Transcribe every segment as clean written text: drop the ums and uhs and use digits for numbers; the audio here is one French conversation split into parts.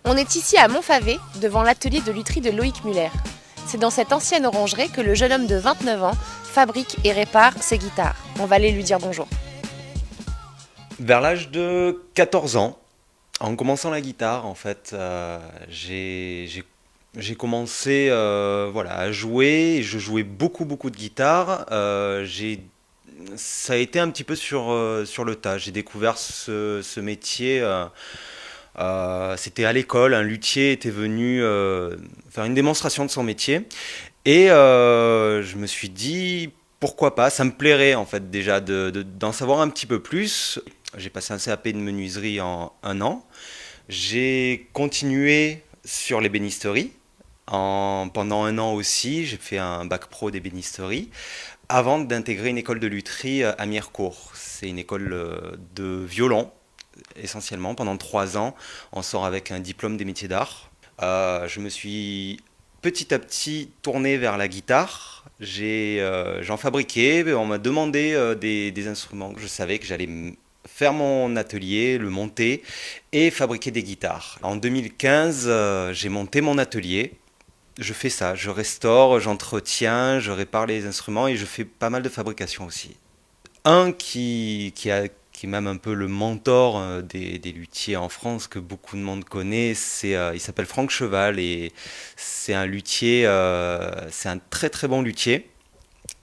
On est ici à Montfavet, devant l'atelier de lutherie de Loïc Muller. C'est dans cette ancienne orangerie que le jeune homme de 29 ans fabrique et répare ses guitares. On va aller lui dire bonjour. Vers l'âge de 14 ans, en commençant la guitare, en fait, j'ai commencé voilà, à jouer. Je jouais beaucoup de guitare. Ça a été un petit peu sur le tas. J'ai découvert ce métier. C'était à l'école. Un luthier était venu faire une démonstration de son métier. Et je me suis dit, pourquoi pas, ça me plairait en fait déjà d'en savoir un petit peu plus. J'ai passé un CAP de menuiserie en un an. J'ai continué sur l'ébénisterie. Pendant un an aussi, j'ai fait un bac pro d'ébénisterie avant d'intégrer une école de lutherie à Mirecourt. C'est une école de violon essentiellement. Pendant 3 ans, on sort avec un diplôme des métiers d'art. Je me suis petit à petit tourné vers la guitare. J'en fabriquais, on m'a demandé des instruments. Je savais que j'allais faire mon atelier, le monter et fabriquer des guitares. En 2015, j'ai monté mon atelier. Je fais ça, je restaure, j'entretiens, je répare les instruments et je fais pas mal de fabrication aussi. Un qui est même un peu le mentor des luthiers en France, que beaucoup de monde connaît, il s'appelle Franck Cheval et c'est un luthier, c'est un très bon luthier.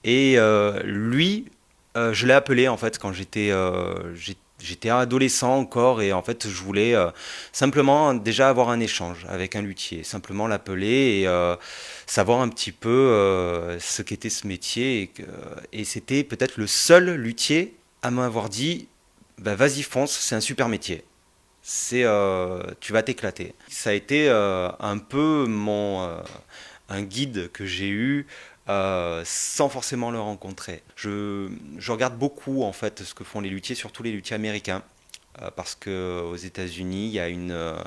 Et lui, je l'ai appelé en fait quand j'étais adolescent encore et en fait je voulais simplement déjà avoir un échange avec un luthier, simplement l'appeler et savoir un petit peu ce qu'était ce métier et c'était peut-être le seul luthier à m'avoir dit bah, vas-y fonce, c'est un super métier. Tu vas t'éclater. Ça a été un peu un guide que j'ai eu sans forcément le rencontrer. Je regarde beaucoup en fait ce que font les luthiers, surtout les luthiers américains, parce que aux États-Unis il y a une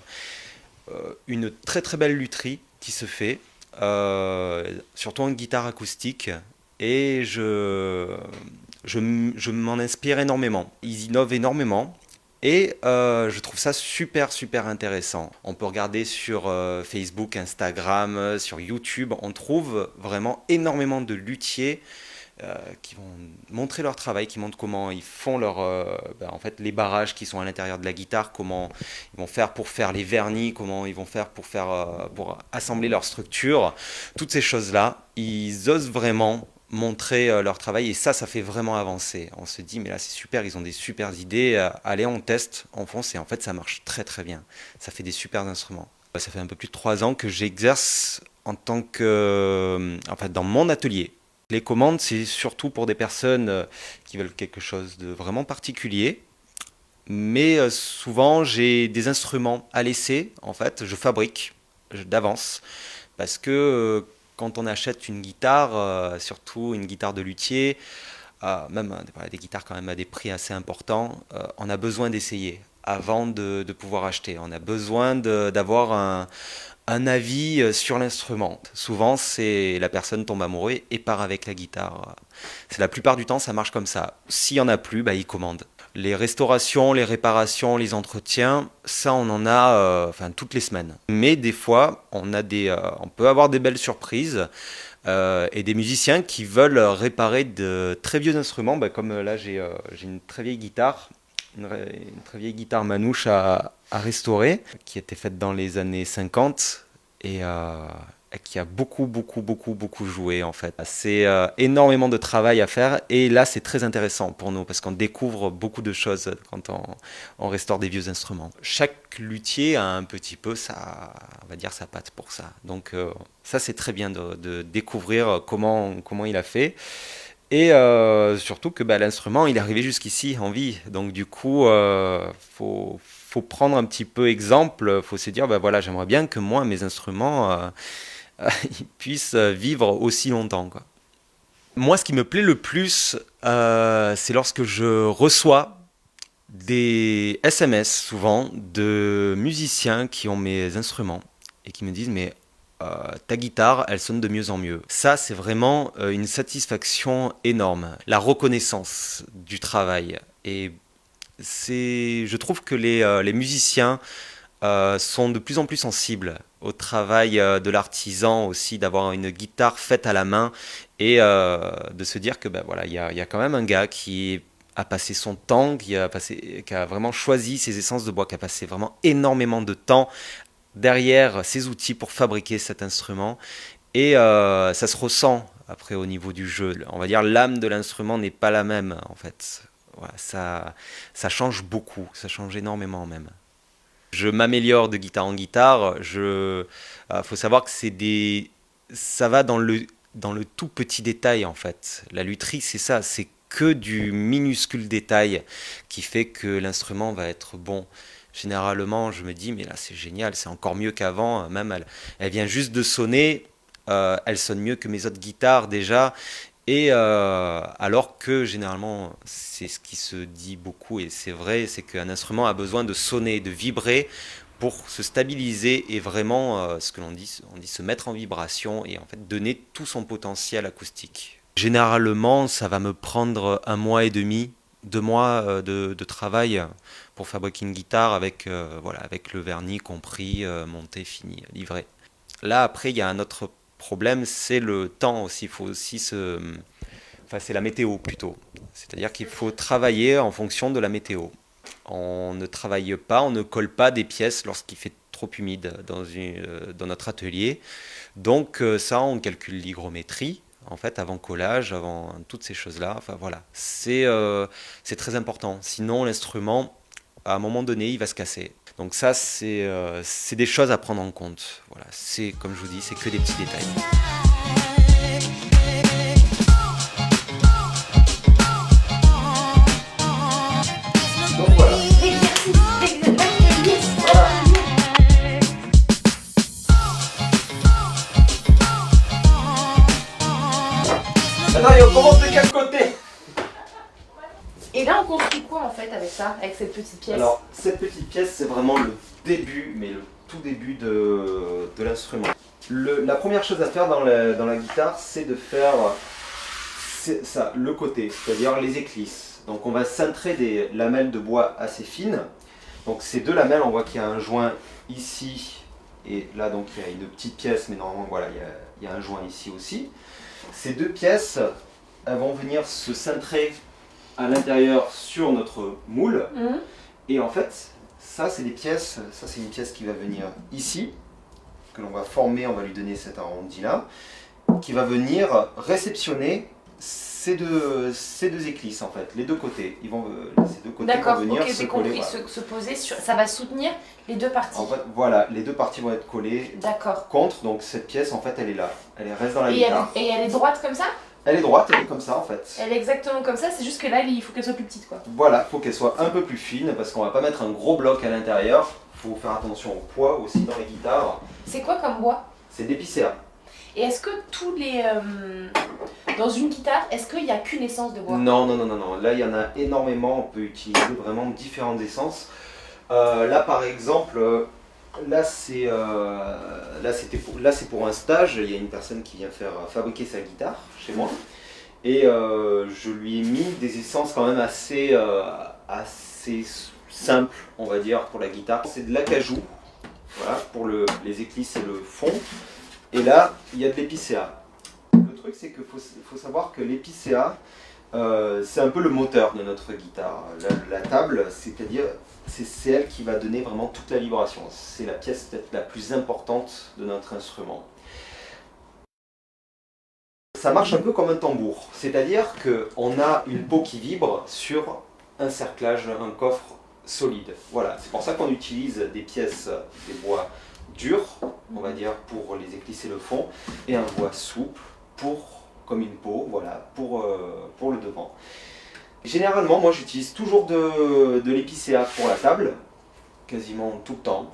très belle lutherie qui se fait, surtout en guitare acoustique, et je m'en inspire énormément. Ils innovent énormément. Et je trouve ça super intéressant. On peut regarder sur Facebook, Instagram, sur YouTube. On trouve vraiment énormément de luthiers qui vont montrer leur travail, qui montrent comment ils font en fait, les barrages qui sont à l'intérieur de la guitare, comment ils vont faire pour faire les vernis, comment ils vont faire pour assembler leur structure. Toutes ces choses-là, ils osent vraiment montrer leur travail et ça fait vraiment avancer. On se dit mais là c'est super, ils ont des super idées, allez on teste, on fonce et en fait ça marche très bien. Ça fait des super instruments. Ça fait un peu plus de 3 ans que j'exerce en tant que, en fait, dans mon atelier. Les commandes, c'est surtout pour des personnes qui veulent quelque chose de vraiment particulier. Mais souvent, j'ai des instruments à laisser. En fait, je fabrique d'avance. Parce que quand on achète une guitare, surtout une guitare de luthier, même voilà, des guitares quand même à des prix assez importants, on a besoin d'essayer avant de pouvoir acheter. On a besoin d'avoir un avis sur l'instrument. Souvent, c'est la personne tombe amoureuse et part avec la guitare. C'est la plupart du temps, ça marche comme ça. S'il y en a plus, bah, il commande. Les restaurations, les réparations, les entretiens, ça on en a enfin, toutes les semaines. Mais des fois, on peut avoir des belles surprises et des musiciens qui veulent réparer de très vieux instruments. Bah, comme là, j'ai une très vieille guitare, une très vieille guitare manouche à restaurer, qui a été faite dans les années 50 et qui a beaucoup joué en fait. C'est énormément de travail à faire et là c'est très intéressant pour nous parce qu'on découvre beaucoup de choses quand on restaure des vieux instruments. Chaque luthier a un petit peu on va dire sa patte pour ça. Donc ça c'est très bien de découvrir comment il a fait. Et surtout que bah, l'instrument, il est arrivé jusqu'ici en vie. Donc du coup, faut prendre un petit peu exemple. Faut se dire, bah, voilà, j'aimerais bien que moi, mes instruments, ils puissent vivre aussi longtemps, quoi. Moi, ce qui me plaît le plus, c'est lorsque je reçois des SMS, souvent, de musiciens qui ont mes instruments et qui me disent, mais ta guitare, elle sonne de mieux en mieux. Ça, c'est vraiment une satisfaction énorme. La reconnaissance du travail. Et je trouve que les musiciens sont de plus en plus sensibles au travail de l'artisan aussi, d'avoir une guitare faite à la main et de se dire que ben voilà, il y a quand même un gars qui a passé son temps, qui a vraiment choisi ses essences de bois, qui a passé vraiment énormément de temps derrière ses outils pour fabriquer cet instrument. Et ça se ressent après au niveau du jeu. On va dire l'âme de l'instrument n'est pas la même en fait. Voilà, ça change beaucoup, ça change énormément même. Je m'améliore de guitare en guitare. Faut savoir que ça va dans le tout petit détail en fait. La lutherie, c'est ça, c'est que du minuscule détail qui fait que l'instrument va être bon. Généralement, je me dis, mais là c'est génial, c'est encore mieux qu'avant. Même elle vient juste de sonner, elle sonne mieux que mes autres guitares déjà. Et alors que généralement, c'est ce qui se dit beaucoup et c'est vrai, c'est qu'un instrument a besoin de sonner, de vibrer pour se stabiliser et vraiment, ce que on dit se mettre en vibration et en fait donner tout son potentiel acoustique. Généralement, ça va me prendre 1 mois et demi, 2 mois de travail pour fabriquer une guitare avec, voilà, avec le vernis compris, monté, fini, livré. Là, après, il y a un autre problème, c'est le temps aussi. Il faut aussi Enfin, c'est la météo plutôt. C'est-à-dire qu'il faut travailler en fonction de la météo. On ne travaille pas, on ne colle pas des pièces lorsqu'il fait trop humide dans notre atelier. Donc ça, on calcule l'hygrométrie, en fait, avant collage, avant toutes ces choses-là. Enfin voilà, c'est très important. Sinon, l'instrument, à un moment donné, il va se casser. Donc ça, c'est des choses à prendre en compte. Voilà, c'est, comme je vous dis, c'est que des petits détails. Donc voilà. Attends, on commence de quel côté? Et là, on construit quoi en fait avec ça, avec cette petite pièce? Alors, cette petite pièce, c'est vraiment le début, mais le tout début de l'instrument. La première chose à faire dans la guitare, c'est de faire ça, le côté, c'est-à-dire les éclisses. Donc on va cintrer des lamelles de bois assez fines. Donc ces deux lamelles, on voit qu'il y a un joint ici, et là donc il y a une petite pièce, mais normalement voilà, il y a un joint ici aussi. Ces deux pièces, elles vont venir se cintrer à l'intérieur sur notre moule. Et en fait, ça c'est une pièce qui va venir ici, que l'on va former, on va lui donner cet arrondi là, qui va venir réceptionner ces deux éclisses en fait, les deux côtés. Ces deux côtés vont venir okay, se coller. Voilà. Se poser sur, ça va soutenir les deux parties. En fait, voilà, les deux parties vont être collées contre, donc cette pièce en fait elle est là, elle reste dans la guitare. Et elle est droite comme ça? Elle est droite, elle est comme ça en fait. Elle est exactement comme ça, c'est juste que là il faut qu'elle soit plus petite quoi. Voilà, il faut qu'elle soit un peu plus fine parce qu'on va pas mettre un gros bloc à l'intérieur. Il faut faire attention au poids aussi dans les guitares. C'est quoi comme bois? C'est d'épicéa. Et est-ce que tous les... dans une guitare, est-ce qu'il n'y a qu'une essence de bois? Non. Là il y en a énormément, on peut utiliser vraiment différentes essences. Là par exemple, là c'est pour un stage, il y a une personne qui vient faire fabriquer sa guitare chez moi. Et je lui ai mis des essences quand même assez simples, on va dire, pour la guitare. C'est de l'acajou, voilà, pour les éclisses et le fond. Et là, il y a de l'épicéa. Le truc, c'est qu'il faut savoir que l'épicéa, c'est un peu le moteur de notre guitare. La table, c'est-à-dire, c'est elle qui va donner vraiment toute la vibration. C'est la pièce peut-être la plus importante de notre instrument. Ça marche un peu comme un tambour, c'est-à-dire qu'on a une peau qui vibre sur un cerclage, un coffre solide. Voilà, c'est pour ça qu'on utilise des pièces, des bois durs, on va dire, pour les éclisses et le fond, et un bois souple comme une peau, voilà, pour le devant. Généralement, moi j'utilise toujours de l'épicéa pour la table, quasiment tout le temps.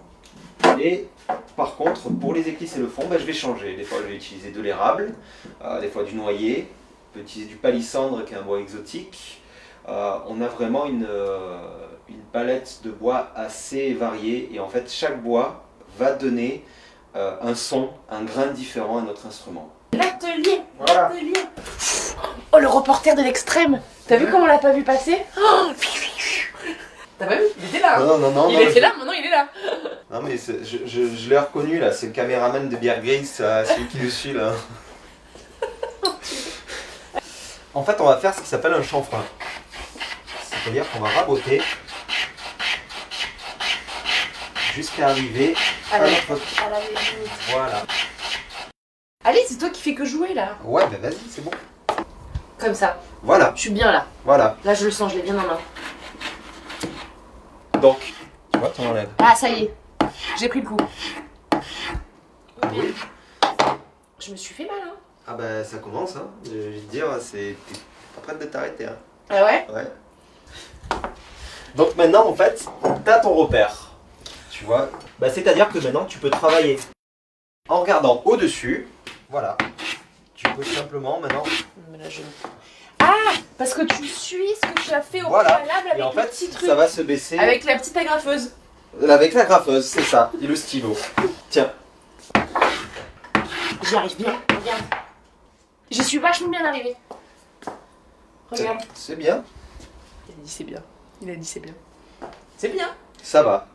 Et par contre, pour les éclisses et le fond, je vais changer. Des fois, je vais utiliser de l'érable, des fois du noyer, on peut utiliser du palissandre qui est un bois exotique. On a vraiment une palette de bois assez variée et en fait, chaque bois va donner un son, un grain différent à notre instrument. L'atelier, voilà. L'atelier. Oh, le reporter de l'extrême. T'as vu comment on l'a pas vu passer? T'as pas vu? Il était là. Non. Il était là, maintenant il est là. Non mais je l'ai reconnu là, c'est le caméraman de Bear Grylls, celui qui le suit là. En fait, on va faire ce qui s'appelle un chanfrein. C'est-à-dire qu'on va raboter jusqu'à arriver à notre... à la limite. Voilà. Allez, c'est toi qui fais que jouer là. Ouais, ben vas-y, c'est bon. Comme ça. Voilà, Je suis bien là. voilà. Là, je le sens, je l'ai bien en main. Donc, tu vois, t'en enlèves. Ah, ça y est. J'ai pris le coup. Oui. Je me suis fait mal, hein. Ah bah ça commence, hein. Je vais te dire, t'es pas prête de t'arrêter, hein. Ah ouais? Ouais. Donc maintenant, en fait, t'as ton repère. Tu vois, bah, c'est-à-dire que maintenant, tu peux travailler en regardant au-dessus. Voilà. Tu peux simplement maintenant... Mais là, Ah, parce que tu suis ce que tu as fait au Voilà. préalable avec Et en le fait, petit truc. ça va se baisser. Avec la petite agrafeuse. Avec la graffeuse, c'est ça. Et le stylo. Tiens. J'y arrive bien, regarde. J'y suis vachement bien arrivée. Regarde. C'est bien. Il a dit c'est bien. Il a dit c'est bien. C'est bien. Ça va.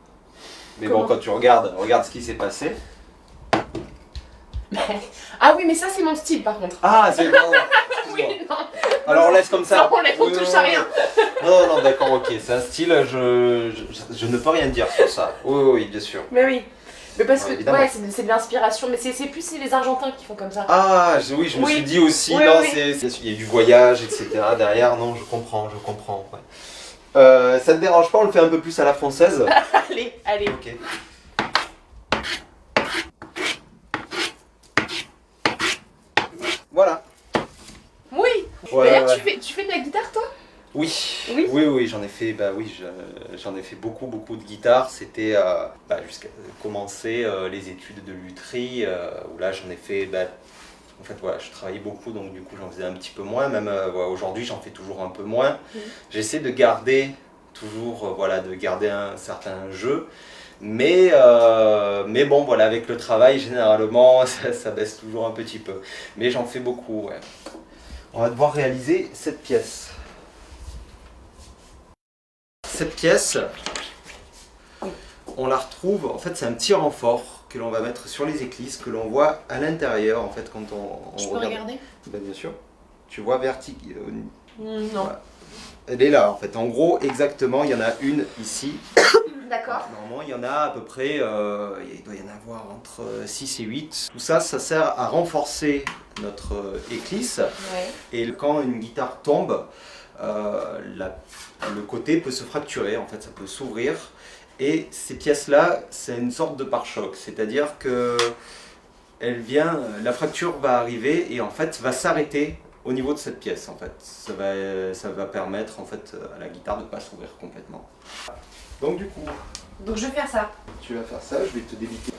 Mais Comment bon, quand tu regarde ce qui s'est passé. Ah oui, mais ça c'est mon style par contre. Ah, c'est bon. Oui, non. Alors on laisse comme ça. Non, on laisse, on touche à rien. Non, non, d'accord, ok. C'est un style, je ne peux rien dire sur ça. Oui, oui, bien sûr. Mais oui. Mais parce Ouais, que évidemment. ouais, c'est de l'inspiration, mais c'est plus c'est les Argentins qui font comme ça. Ah, oui, je me Oui. suis dit aussi, Oui, non, oui. il y a du voyage, etc. derrière. Non, je comprends, ouais. Ça te dérange pas, on le fait un peu plus à la française? Allez, allez. Ok. Voilà. Oui. Ouais, D'ailleurs, ouais. tu fais de la guitare toi? Oui, Oui. oui, j'en ai fait, j'en ai fait beaucoup de guitare. C'était jusqu'à commencer les études de lutherie, où là j'en ai fait, en fait voilà, je travaillais beaucoup, donc du coup j'en faisais un petit peu moins, même aujourd'hui j'en fais toujours un peu moins. J'essaie de garder toujours, de garder un certain jeu, mais bon voilà, avec le travail généralement ça baisse toujours un petit peu, mais j'en fais beaucoup, ouais. On va devoir réaliser cette pièce. Cette pièce, on la retrouve, en fait c'est un petit renfort que l'on va mettre sur les éclisses, que l'on voit à l'intérieur en fait quand on Je peux regarde. regarder? Ben, bien sûr. Tu vois Non. Voilà. Elle est là en fait, en gros exactement, il y en a une ici. D'accord. Normalement il y en a à peu près, il doit y en avoir entre 6 et 8. Tout ça, ça sert à renforcer notre éclisse. Ouais. Et quand une guitare tombe, le côté peut se fracturer, en fait ça peut s'ouvrir. Et ces pièces-là, c'est une sorte de pare-choc, c'est-à-dire que la fracture va arriver et en fait va s'arrêter au niveau de cette pièce. En fait, ça va permettre en fait à la guitare de ne pas s'ouvrir complètement. Donc du coup, Donc je vais faire ça. tu vas faire ça, je vais te débiter.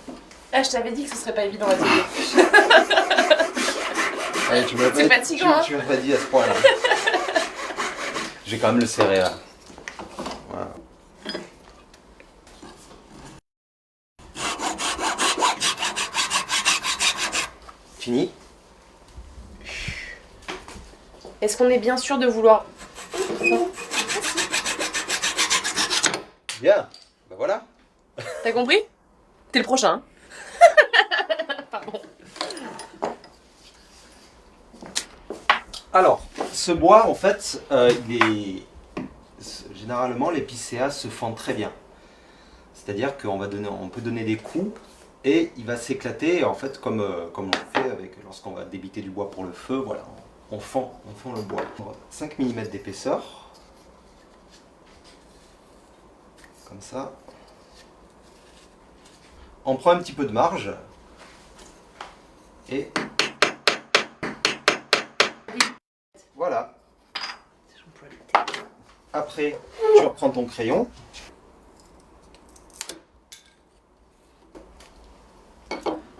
Ah, je t'avais dit que ce serait pas évident à dire. Allez, C'est fatigant, hein. Tu m'as pas dit à ce point-là. Je vais quand même le serrer là. Voilà. Fini. Est-ce qu'on est bien sûr de vouloir... Bien. Ben voilà. T'as compris? T'es le prochain. Pardon. Alors, ce bois, en fait, généralement, l'épicéa se fend très bien. C'est-à-dire qu'on peut donner des coups et il va s'éclater. En fait, comme on le fait lorsqu'on va débiter du bois pour le feu, voilà, on fend le bois. 5 mm d'épaisseur. Comme ça. On prend un petit peu de marge. Et voilà. Après, tu reprends ton crayon.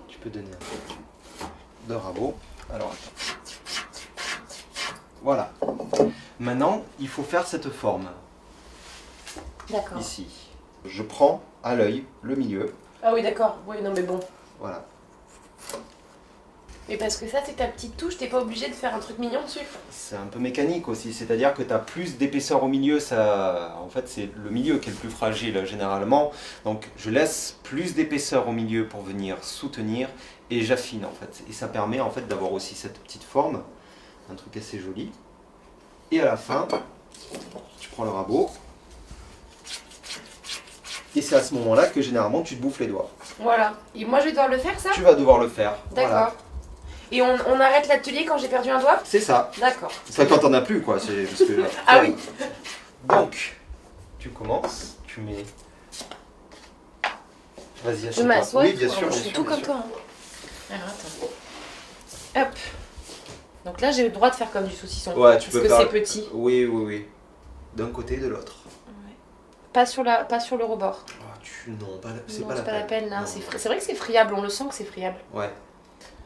Tu peux donner un peu de rabot. Alors, attends. Voilà. Maintenant, il faut faire cette forme. D'accord. Ici. Je prends à l'œil le milieu. Ah oui, d'accord. Oui, non, mais bon. Voilà. Mais parce que ça, c'est ta petite touche, t'es pas obligé de faire un truc mignon dessus. C'est un peu mécanique aussi, c'est-à-dire que tu as plus d'épaisseur au milieu, en fait c'est le milieu qui est le plus fragile généralement, donc je laisse plus d'épaisseur au milieu pour venir soutenir et j'affine en fait, et ça permet en fait d'avoir aussi cette petite forme, un truc assez joli, et à la fin, tu prends le rabot, et c'est à ce moment-là que généralement tu te bouffes les doigts. Voilà, et moi je vais devoir le faire ça? Tu vas devoir le faire. D'accord. Voilà. Et on arrête l'atelier quand j'ai perdu un doigt? C'est ça. D'accord. C'est quand t'en as plus quoi. Parce que, Ah oui. Donc, tu commences, tu mets. Vas-y, Je assieds-toi. m'assois. Oui, bien sûr. Je bien suis sûr, tout bien comme sûr. toi. Hein. Alors attends. Hop. Donc là j'ai le droit de faire comme du saucisson. Ouais, tu peux parce que faire. c'est petit. Oui, oui, oui. D'un côté et de l'autre. Pas sur le rebord. Oh, non, c'est Non, pas c'est pas la peine là. Non, C'est vrai que c'est friable, on le sent que c'est friable. Ouais.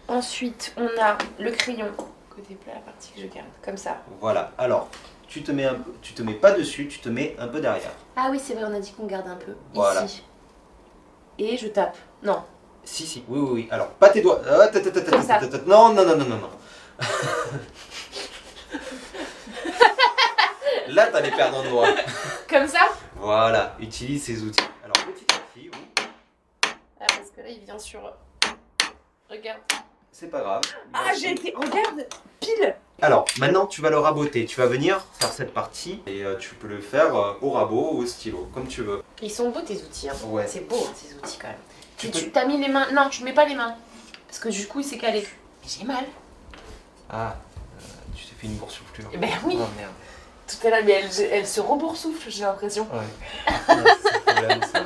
Ensuite, on a le crayon. Côté plat, la partie que je garde. Comme ça. Voilà. Alors, tu te mets pas dessus, tu te mets un peu derrière. Ah oui, c'est vrai, on a dit qu'on garde un peu. Voilà. Ici. Et je tape. Non. Si. Oui, oui, oui. Alors, pas tes doigts. Comme ça. Non. Là, t'allais perdre un doigt. Comme ça? Voilà. Utilise ces outils. Alors, petit à petit, oui. Ah, parce que là, il vient sur. Regarde. C'est pas grave. Ah, j'ai été. Regarde. Pile. Alors, maintenant, tu vas le raboter. Tu vas venir faire cette partie et tu peux le faire au rabot ou au stylo, comme tu veux. Ils sont beaux tes outils. Hein. Ouais. C'est beau hein, ces outils quand même. Tu Tu t'as mis les mains. Non, tu mets pas les mains. Parce que du coup, il s'est calé. J'ai mal. Ah, tu t'es fait une boursouflure. Eh ben oui. Oh merde. Tout à l'heure, mais elle se reboursoufle, j'ai l'impression. Ouais. C'est le problème, ça.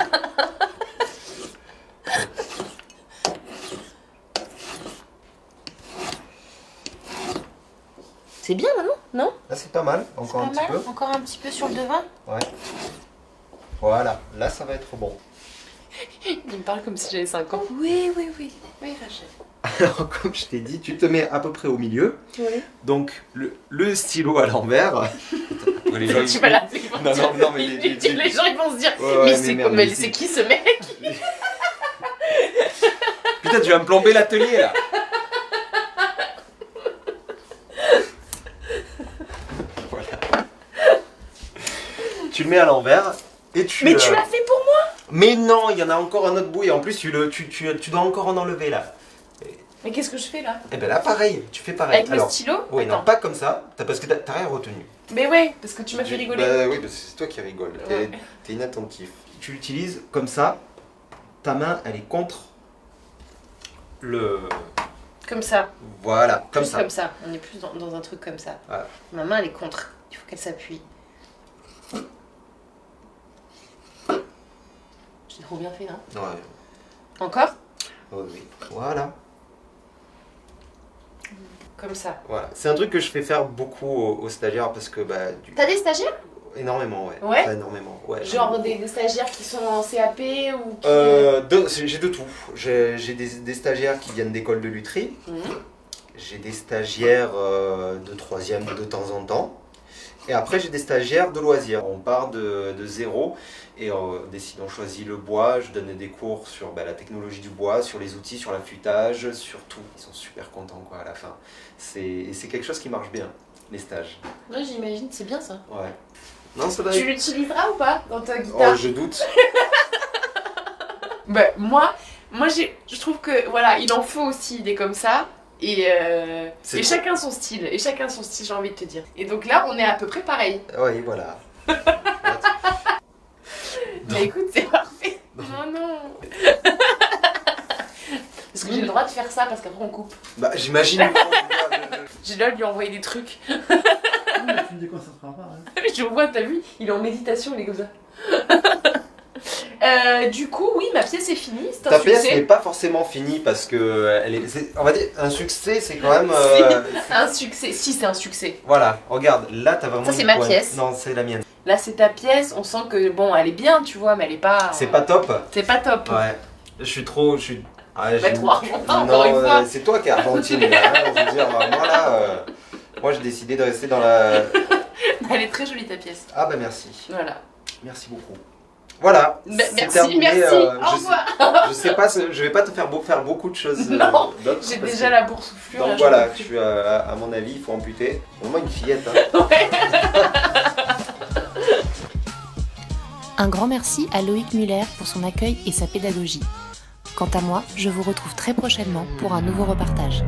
C'est bien maintenant, non? Là, c'est pas mal. Encore un Pas petit mal. peu. Encore un petit peu sur le devant. Ouais. Voilà. Là, ça va être bon. Il me parle comme si j'avais 5 ans. Oui, Rachel. Alors, comme je t'ai dit, tu te mets à peu près au milieu. Oui. Donc, le stylo à l'envers. Les gens, Tu vas l'appeler. Non, mais les gens ils vont se dire, Ouais, mais c'est merde, mais c'est qui ce mec? Putain, tu vas me plomber l'atelier là. Voilà. Tu le mets à l'envers et tu. Mais tu l'as fait pour moi? Mais non, il y en a encore un autre bout et en plus tu dois encore en enlever là. Mais qu'est-ce que je fais là? Et ben là pareil, tu fais pareil. Avec le stylo? Oui, Attends. non, pas comme ça, parce que t'as rien retenu. Mais ouais, parce que tu m'as fait rigoler. Bah oui, parce que c'est toi qui rigoles. Ouais. T'es inattentif. Tu l'utilises comme ça, ta main elle est contre le. Comme ça. Voilà, comme Plus ça. comme ça. On est plus dans un truc comme ça. Voilà. Ma main elle est contre. Il faut qu'elle s'appuie. J'ai trop bien fait, non? Ouais. Encore? Oui, oui. Voilà. Comme ça. Voilà. C'est un truc que je fais faire beaucoup aux stagiaires parce que T'as des stagiaires? énormément, ouais. Ouais. Enfin, énormément, ouais. Genre des stagiaires qui sont en CAP ou qui... J'ai de tout. J'ai des stagiaires qui viennent d'école de lutherie. Mhm. J'ai des stagiaires de troisième de temps en temps. Et après, j'ai des stagiaires de loisirs. On part de zéro et on choisit le bois. Je donne des cours sur la technologie du bois, sur les outils, sur l'affûtage, sur tout. Ils sont super contents quoi, à la fin. C'est quelque chose qui marche bien, les stages. Ouais, j'imagine, c'est bien ça. Ouais. Non, ça va. Tu l'utiliseras ou pas dans ta guitare? Oh, je doute. Moi je trouve que voilà, il en faut aussi des comme ça. Et C'est trop. chacun son style, j'ai envie de te dire. Et donc là, on est à peu près pareil. Oui, voilà. Mais écoute, c'est parfait. Non. Parce que j'ai le droit de faire ça parce qu'après on coupe. J'imagine. J'ai le droit de lui envoyer des trucs. Mais tu ne déconcentreras pas. Hein. Je vois, t'as vu, il est en méditation, il est comme ça. Du coup, oui, ma pièce est finie. C'est Ta un pièce n'est succès. pas forcément finie parce que on va dire un succès, c'est quand même. Un succès. Si, c'est un succès. Voilà, regarde, là t'as vraiment. Ça, c'est une ma pointe. pièce. Non, c'est la mienne. Là, c'est ta pièce. On sent que bon, elle est bien, tu vois, mais elle est pas. C'est pas top. C'est pas top. Ouais. Je suis trop. Trop argentin, encore une fois. C'est toi qui es argentine là. Hein, je veux dire, moi là, moi j'ai décidé de rester dans la. Elle est très jolie ta pièce. Ah bah merci. Voilà. Merci beaucoup. Voilà, Merci, c'est terminé. merci, au revoir. Je sais pas, je vais pas te faire beaucoup de choses Non, d'autres. J'ai parce déjà que- la boursouflure. Donc là, voilà, j'en peux à mon avis, il faut amputer. Vraiment une fillette. Hein. Un grand merci à Loïc Muller pour son accueil et sa pédagogie. Quant à moi, je vous retrouve très prochainement pour un nouveau repartage.